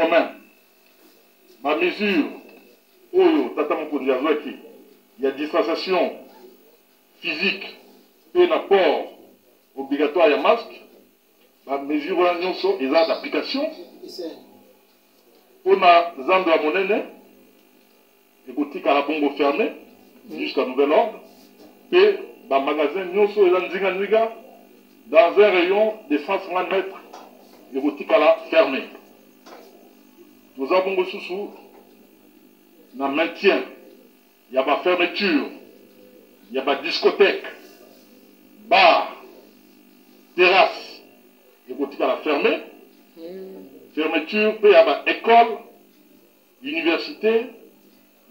commun ma mesure oyo tata mokonzi azwaki ya distanciation physique et na port obligatoire ya masque ba mesure wana nyonso eza d'application mpona zando ya monene ekotikala bongo fermé jusqu'à nouvel ordre et ba magasin nyonso eza nzinga dans un rayon de 150 mètres ekotikala fermé. Nous avons bongo susu na maintien il y a ba fermeture il y a ba discothèque bar terrasse ekotikala fermé. Fermeture peut y avoir école, université,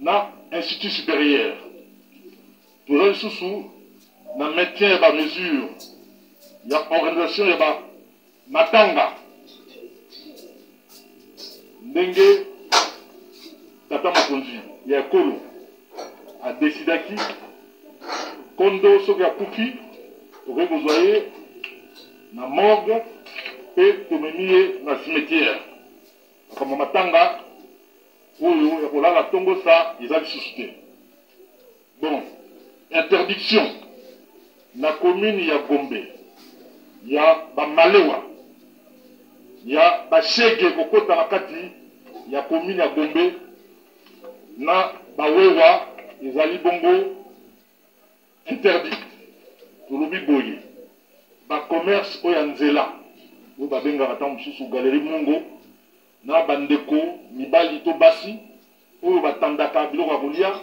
na institut supérieur. Tout le sous na maintien ba mesure, il y a organisation, il y a matanga. Ndenge tata mokonzi ya kolo a décidé qui kondo soki akufi okoki kozwa na morgue et tomemie na cimetière kama matanga oyo ya kolala tongo sa eza lisusu te. Bon, interdiction na commune ya Gombe ya bamalewa ya bashege kokota na kati ya commune ya Gombe na bawewa ezali bongo interdit. Tolobi boye ba commerce oyo nzela oyo babengaka ntango mosusu galerie Mungo na bandeko mibali to basi oyo batandaka biloko ya kolia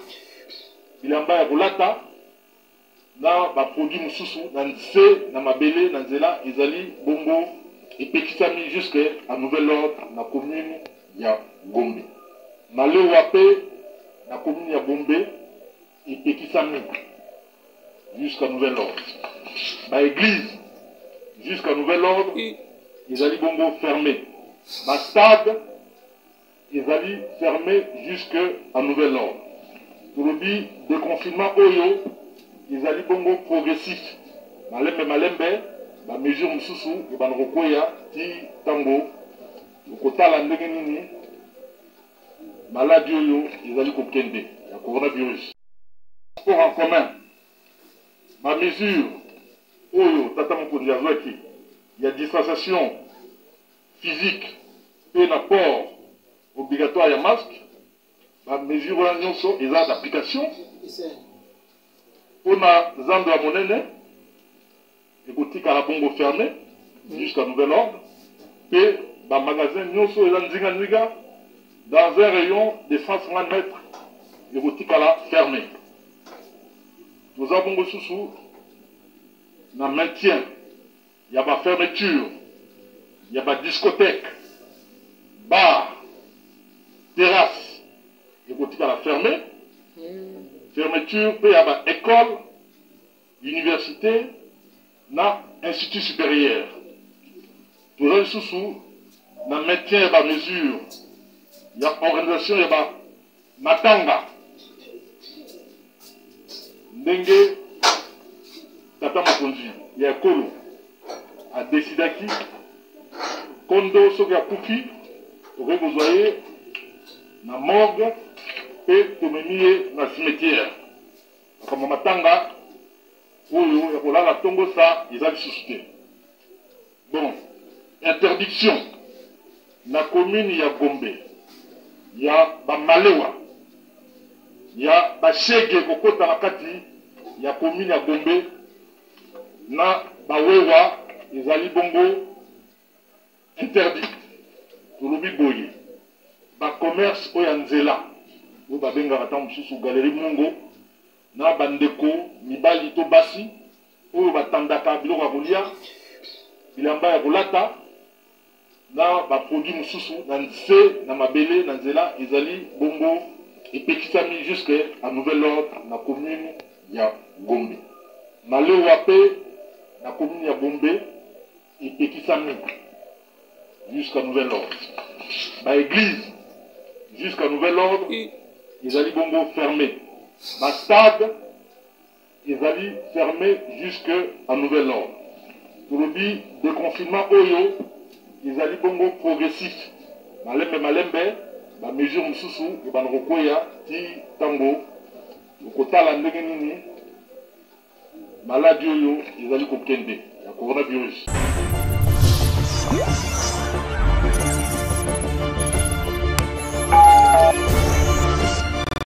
bilamba ya kolata na baproduit mosusu na nse na mabele na nzela ezali bongo epekisami jusque à nouvel ordre na commune ya Gombe. Malewa pe na commune ya Gombe epekisami jusqu'à nouvel ordre. Ba église jusqu'à nouvel ordre ils allaient bongo fermé. Ma stade ils allaient fermé jusqu'à nouvel ordre. Pour le dit déconfinement oyo ils allaient bongo progressif. Malembe la mesure mususu et ban rokoya ti tango okotala ndenge nini maladie oyo ils allaient kokende ya coronavirus. Pour en commun ma mesure oyo tata mokonzi azwaki il y a distanciation physique et na port obligatoire ya masque ba mesure wana nyonso eza d'application mpona zando ya monene ekotikala bongo fermé jusqu'à nouvel ordre et ba magasin nyonso eza nzinga dans un rayon de 150 mètres ekotikala fermé. Nous avons bongo susu na maintien il y a ba fermeture il y a ba discothèque bar terrasse ekotikala fermé. Fermeture peut y avoir école université na institut supérieur. Tout le sous na maintien ba mesure il y a organisation il y a matanga ndenge tata mokonzi ya kolo a décidé qui kondo soki akufi okoki kozwa na morgue et tomemie na cimetière kama matanga oyo ya kolala tongo sa eza lisusu te. Bon, interdiction na commune ya Gombe ya bamalewa ya bashege kokota na kati ya commune ya Gombe na bawewa ezali bongo interdit. Tolobi boye ba commerce oyo nzela oyo babengaka ntango mosusu galerie Mungo na bandeko mibali to basi oyo batandaka biloko ya kolia bilamba ya kolata na baproduit mosusu na nse na mabele na nzela ezali bongo epekisami jusqu'à nouvel ordre na commune ya Gombe. Malewa pe na commune ya Gombe epekisami jusqu'à nouvel ordre. Ba église jusqu'à nouvel ordre ils allaient bongo fermé. Ma stade ils allaient fermé jusqu'à nouvel ordre. Pour le dit déconfinement oyo ils allaient bongo progressif. malembe ba mesure mususu ebana kokwea ti tango okotala ndenge nini maladi oyo ezali kokende ya coronavirus.